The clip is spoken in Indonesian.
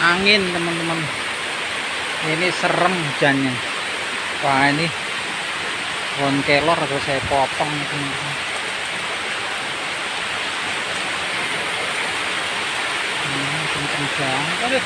angin teman-teman. Ini serem hujannya. Wah, ini pohon kelor harus saya potong teman-teman. Kenceng banget. Aduh.